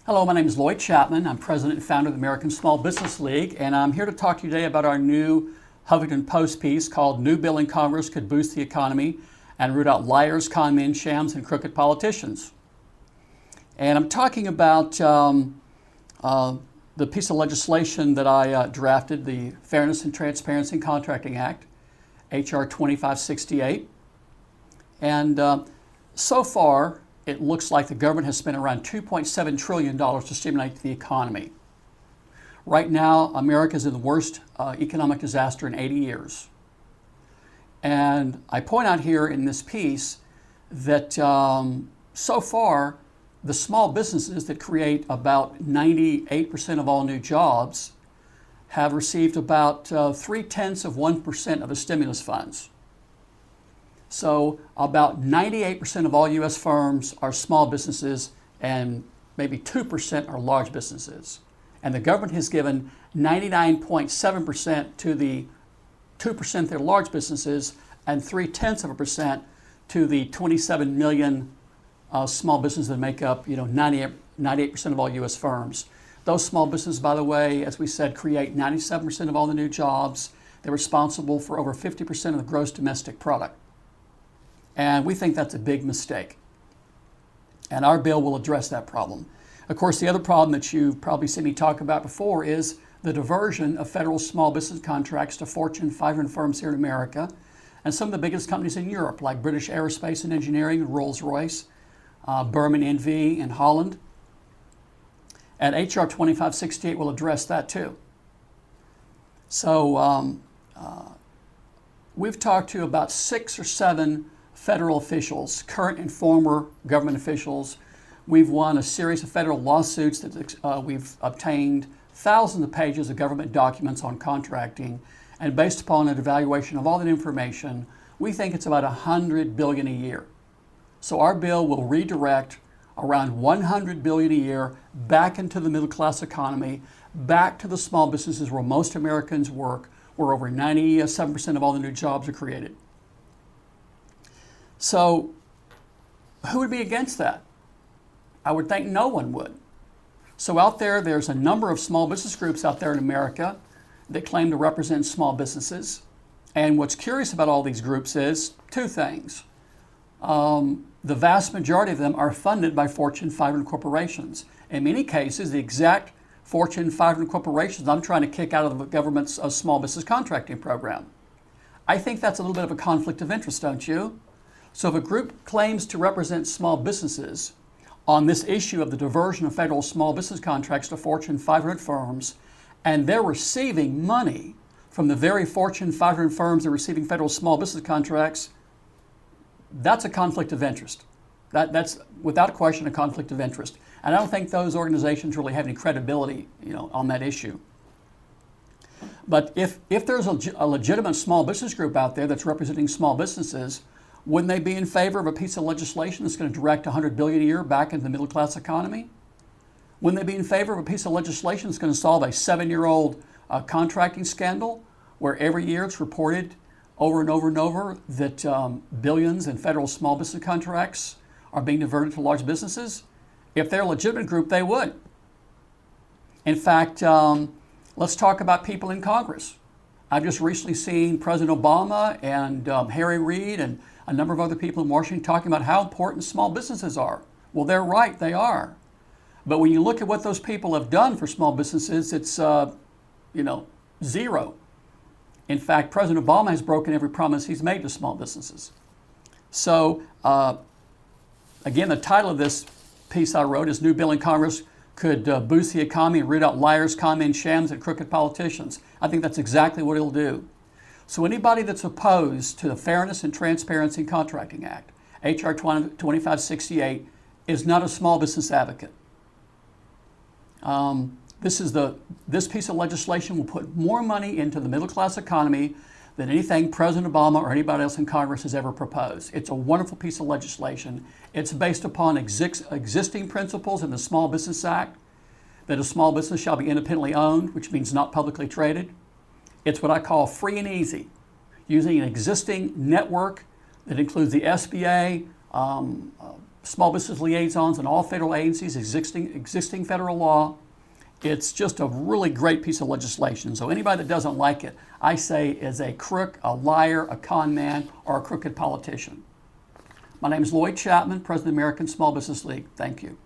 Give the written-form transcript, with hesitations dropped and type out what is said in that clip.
Hello, my name is Lloyd Chapman. I'm president and founder of the American Small Business League, and I'm here to talk to you today about our new Huffington Post piece called New Bill in Congress Could Boost the Economy and Root Out Liars, Con Men, Shams, and Crooked Politicians. And I'm talking about the piece of legislation that I drafted, the Fairness and Transparency in Contracting Act, H.R. 2568. And so far, it looks like the government has spent around $2.7 trillion to stimulate the economy. Right now, America is in the worst economic disaster in 80 years. And I point out here in this piece that so far, the small businesses that create about 98% of all new jobs have received about 0.3% of the stimulus funds. So about 98% of all U.S. firms are small businesses and maybe 2% are large businesses. And the government has given 99.7% to the 2% that are large businesses and 0.3% to the 27 million small businesses that make up 98% of all U.S. firms. Those small businesses, by the way, as we said, create 97% of all the new jobs. They're responsible for over 50% of the gross domestic product. And we think that's a big mistake. And our bill will address that problem. Of course, the other problem that you've probably seen me talk about before is the diversion of federal small business contracts to Fortune 500 firms here in America and some of the biggest companies in Europe, like British Aerospace and Engineering, Rolls-Royce, Berman NV in Holland. And H.R. 2568 will address that too. So we've talked to about 6 or 7 federal officials, current and former government officials. We've won a series of federal lawsuits that we've obtained thousands of pages of government documents on contracting, and based upon an evaluation of all that information, we think it's about $100 billion a year. So our bill will redirect around $100 billion a year back into the middle class economy, back to the small businesses where most Americans work, where over 97% of all the new jobs are created. So who would be against that? I would think no one would. So out there's a number of small business groups out there in America that claim to represent small businesses. And what's curious about all these groups is 2 things. The vast majority of them are funded by Fortune 500 corporations. In many cases, the exact Fortune 500 corporations I'm trying to kick out of the government's small business contracting program. I think that's a little bit of a conflict of interest, don't you? So if a group claims to represent small businesses on this issue of the diversion of federal small business contracts to Fortune 500 firms, and they're receiving money from the very Fortune 500 firms that are receiving federal small business contracts, that's a conflict of interest. That's without question a conflict of interest. And I don't think those organizations really have any credibility, on that issue. But if there's a legitimate small business group out there that's representing small businesses, wouldn't they be in favor of a piece of legislation that's going to direct $100 billion a year back into the middle class economy? Wouldn't they be in favor of a piece of legislation that's going to solve a 7-year-old contracting scandal where every year it's reported over and over and over that billions in federal small business contracts are being diverted to large businesses? If they're a legitimate group, they would. In fact, let's talk about people in Congress. I've just recently seen President Obama and Harry Reid and a number of other people in Washington talking about how important small businesses are. Well, they're right, they are. But when you look at what those people have done for small businesses, it's, zero. In fact, President Obama has broken every promise he's made to small businesses. So, again, the title of this piece I wrote is New Bill in Congress Could Boost the Economy and Root Out Liars, Con Men, Shams, and Crooked Politicians. I think that's exactly what it'll do. So anybody that's opposed to the Fairness and Transparency in Contracting Act, H.R. 2568, is not a small business advocate. This piece of legislation will put more money into the middle class economy than anything President Obama or anybody else in Congress has ever proposed. It's a wonderful piece of legislation. It's based upon existing principles in the Small Business Act, that a small business shall be independently owned, which means not publicly traded. It's what I call free and easy, using an existing network that includes the SBA, small business liaisons in all federal agencies, existing federal law. It's just a really great piece of legislation. So anybody that doesn't like it, I say is a crook, a liar, a con man, or a crooked politician. My name is Lloyd Chapman, President of the American Small Business League. Thank you.